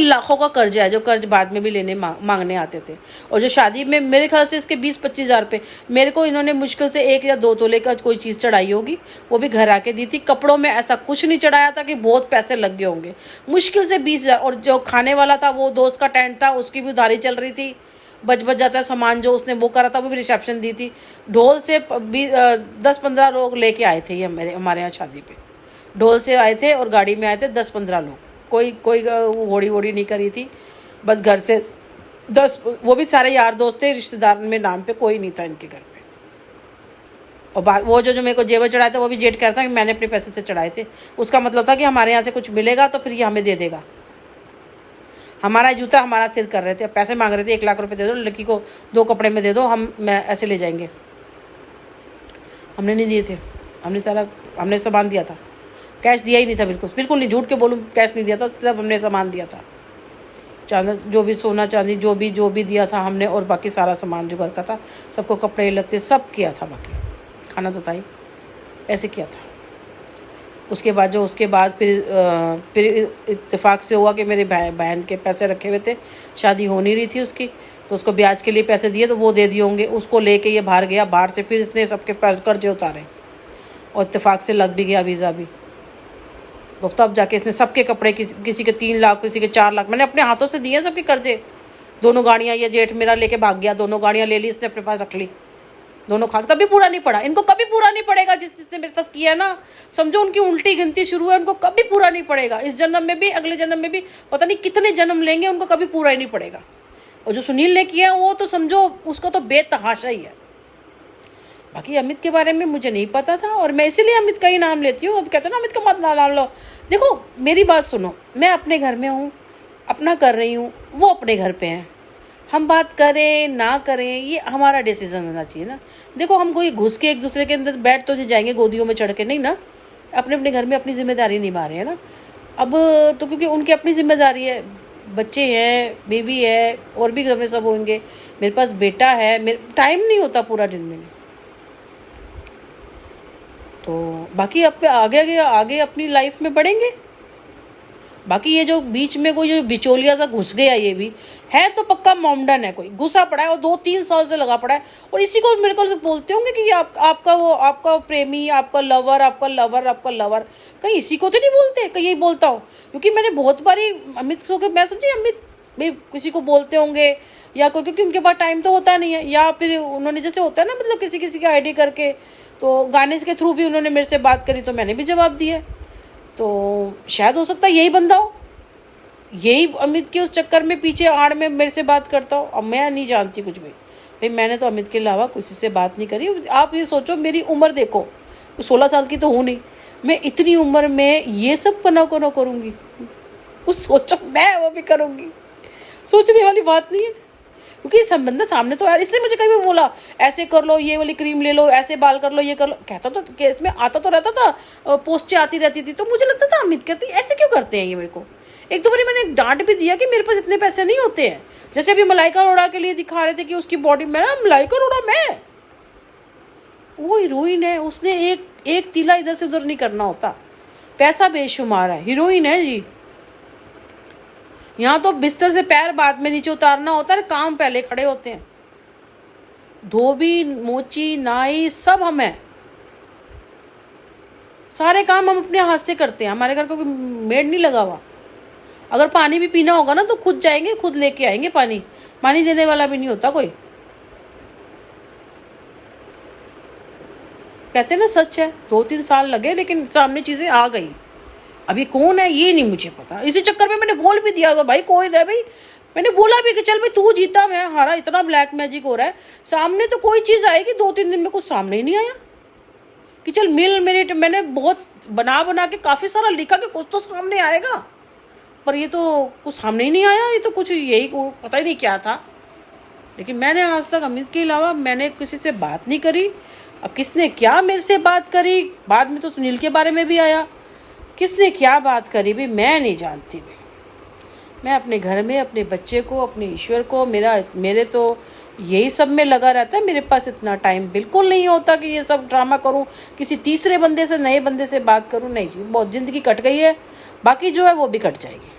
लाखों का कर्ज है, जो कर्ज बाद में भी लेने मांगने आते थे। और जो शादी में मेरे ख्याल से इसके 20-25 हज़ार रुपये मेरे को इन्होंने मुश्किल से 1 या 2 तोले का कोई चीज़ चढ़ाई होगी, वो भी घर आके दी थी। कपड़ों में ऐसा कुछ नहीं चढ़ाया था कि बहुत पैसे लग गए होंगे, मुश्किल से 20 हज़ार। और जो खाने वाला था वो दोस्त का टेंट था, उसकी भी उधारी चल रही थी, बच जाता है सामान जो उसने वो करा था, वो भी रिसेप्शन दी थी। ढोल से 10-15 लोग लेके आए थे ये हमारे यहाँ शादी पे, ढोल से आए थे और गाड़ी में आए थे 10-15 लोग। कोई होड़ी वोड़ी नहीं करी थी, बस घर से 10, वो भी सारे यार दोस्त थे, रिश्तेदार में नाम पे कोई नहीं था इनके घर पे। और वो जो मेरे को जेवर चढ़ाया था वो भी जेठ कह रहा था कि मैंने अपने पैसे से चढ़ाए थे। उसका मतलब था कि हमारे यहाँ से कुछ मिलेगा तो फिर ये हमें दे देगा। हमारा जूता हमारा सिर कर रहे थे, पैसे मांग रहे थे, 1 लाख रुपए दे दो, लड़की को 2 कपड़े में दे दो, मैं ऐसे ले जाएंगे। हमने नहीं दिए थे, हमने सामान दिया था, कैश दिया ही नहीं था, बिल्कुल नहीं, झूठ के बोलूँ कैश नहीं दिया था, तब हमने सामान दिया था। चांदी जो भी सोना चांदी जो भी दिया था हमने, और बाकी सारा सामान जो घर का था, सबको कपड़े लत्ते सब किया था, बाकी खाना तो था ही, ऐसे किया था। उसके बाद फिर इत्तेफाक से हुआ कि मेरे बहन के पैसे रखे हुए थे, शादी हो नहीं रही थी उसकी, तो उसको ब्याज के लिए पैसे दिए, तो वो दे दिए होंगे, उसको लेके ये बाहर गया। बाहर से फिर इसने सबके कर्जे उतारे और इत्तेफाक से लग भी गया वीज़ा भी। तो तब जाके इसने सबके कपड़े, किसी के 3 लाख, किसी के 4 लाख, मैंने अपने हाथों से दिए सबके कर्जे। 2 गाड़ियाँ ये जेठ मेरा लेके भाग गया, 2 गाड़ियाँ ले ली इसने, अपने पास रख ली, दोनों खा, तभी पूरा नहीं पड़ा। इनको कभी पूरा नहीं पड़ेगा, जिसने मेरे साथ किया है ना, समझो उनकी उल्टी गिनती शुरू है, उनको कभी पूरा नहीं पड़ेगा। इस जन्म में भी, अगले जन्म में भी, पता नहीं कितने जन्म लेंगे, उनको कभी पूरा ही नहीं पड़ेगा। और जो सुनील ने किया वो तो समझो उसका तो बेतहाशा ही है। बाकी अमित के बारे में मुझे नहीं पता था, और मैं इसीलिए अमित का ही नाम लेती हूँ। अब कहते हैं ना अमित का मत नाम लो। देखो मेरी बात सुनो, मैं अपने घर में हूँ, अपना कर रही हूँ, वो अपने घर पे हैं। हम बात करें ना करें ये हमारा डिसीजन होना चाहिए ना। देखो हम कोई घुस के एक दूसरे के अंदर बैठ तो नहीं जाएंगे, गोदियों में चढ़ के, नहीं ना। अपने अपने घर में अपनी जिम्मेदारी निभा रहे हैं ना। अब तो क्योंकि उनकी अपनी जिम्मेदारी है, बच्चे हैं, बेबी है, और भी घर में सब होंगे, मेरे पास बेटा है, मेरे टाइम नहीं होता पूरा दिन में। तो बाकी आगे अपनी लाइफ में बढ़ेंगे। बाकी ये जो बीच में कोई जो बिचौलिया सा घुस गया, ये भी है तो पक्का मोमडन है, कोई घुसा पड़ा है और 2-3 साल से लगा पड़ा है। और इसी को मेरे को बोलते होंगे कि आपका प्रेमी, आपका लवर, कहीं इसी को तो नहीं बोलते, कहीं यही बोलता हो। क्योंकि मैंने बहुत बारी अमित को, मैं समझी अमित भाई किसी को बोलते होंगे या कोई, क्योंकि उनके पास टाइम तो होता नहीं है, या फिर उन्होंने जैसे होता है ना, मतलब किसी की आईडी करके, तो गाने के थ्रू भी उन्होंने मेरे से बात करी तो मैंने भी जवाब दिया। तो शायद हो सकता है यही बंदा हो, यही अमित के उस चक्कर में पीछे आड़ में मेरे से बात करता हो। अब मैं नहीं जानती कुछ भी भाई, मैंने तो अमित के अलावा किसी से बात नहीं करी। आप ये सोचो मेरी उम्र देखो, 16 साल की तो हूँ नहीं, मैं इतनी उम्र में ये सब ना करूँगी, कुछ सोचो, मैं वो भी करूँगी, सोचने वाली बात नहीं है। क्योंकि सब बंदा सामने तो यार, इसलिए मुझे कभी भी बोला ऐसे कर लो, ये वाली क्रीम ले लो, ऐसे बाल कर लो, ये कर लो, कहता था केस में आता तो रहता था, पोस्टें आती रहती थी, तो मुझे लगता था अमित करती ऐसे क्यों करते हैं ये। मेरे को एक दो बारी मैंने डांट भी दिया कि मेरे पास इतने पैसे नहीं होते हैं। जैसे अभी मलाइका अरोड़ा के लिए दिखा रहे थे कि उसकी बॉडी में ना, मलाइका अरोड़ा में वो हीरोइन है, उसने एक तीला इधर से उधर नहीं करना होता, पैसा बेशुमार है, हीरोइन है जी। यहाँ तो बिस्तर से पैर बाद में नीचे उतारना होता है, काम पहले खड़े होते हैं। धोबी, मोची, नाई सब हम हैं, सारे काम हम अपने हाथ से करते हैं। हमारे घर को मेड नहीं लगा हुआ। अगर पानी भी पीना होगा ना तो खुद जाएंगे, खुद लेके आएंगे पानी देने वाला भी नहीं होता कोई। कहते हैं ना सच है, 2-3 साल लगे लेकिन सामने चीजें आ गई। अभी कौन है ये नहीं मुझे पता, इसी चक्कर में मैंने बोल भी दिया था भाई कोई नहीं भाई, मैंने बोला भी कि चल भाई तू जीता मैं हारा, इतना ब्लैक मैजिक हो रहा है, सामने तो कोई चीज़ आएगी। 2-3 दिन में कुछ सामने ही नहीं आया कि चल मिल मेरिट। मैंने बहुत बना के काफ़ी सारा लिखा कि कुछ तो सामने आएगा, पर ये तो कुछ सामने ही नहीं आया। ये तो कुछ यही पता ही नहीं क्या था। लेकिन मैंने आज तक अमित के अलावा मैंने किसी से बात नहीं करी। अब किसने क्या मेरे से बात करी, बाद में तो सुनील के बारे में भी आया, किसने क्या बात करी भी मैं नहीं जानती भी। मैं अपने घर में अपने बच्चे को, अपने ईश्वर को, मेरे तो यही सब में लगा रहता है। मेरे पास इतना टाइम बिल्कुल नहीं होता कि ये सब ड्रामा करूं, किसी तीसरे बंदे से, नए बंदे से बात करूं। नहीं जी, बहुत ज़िंदगी कट गई है, बाकी जो है वो भी कट जाएगी।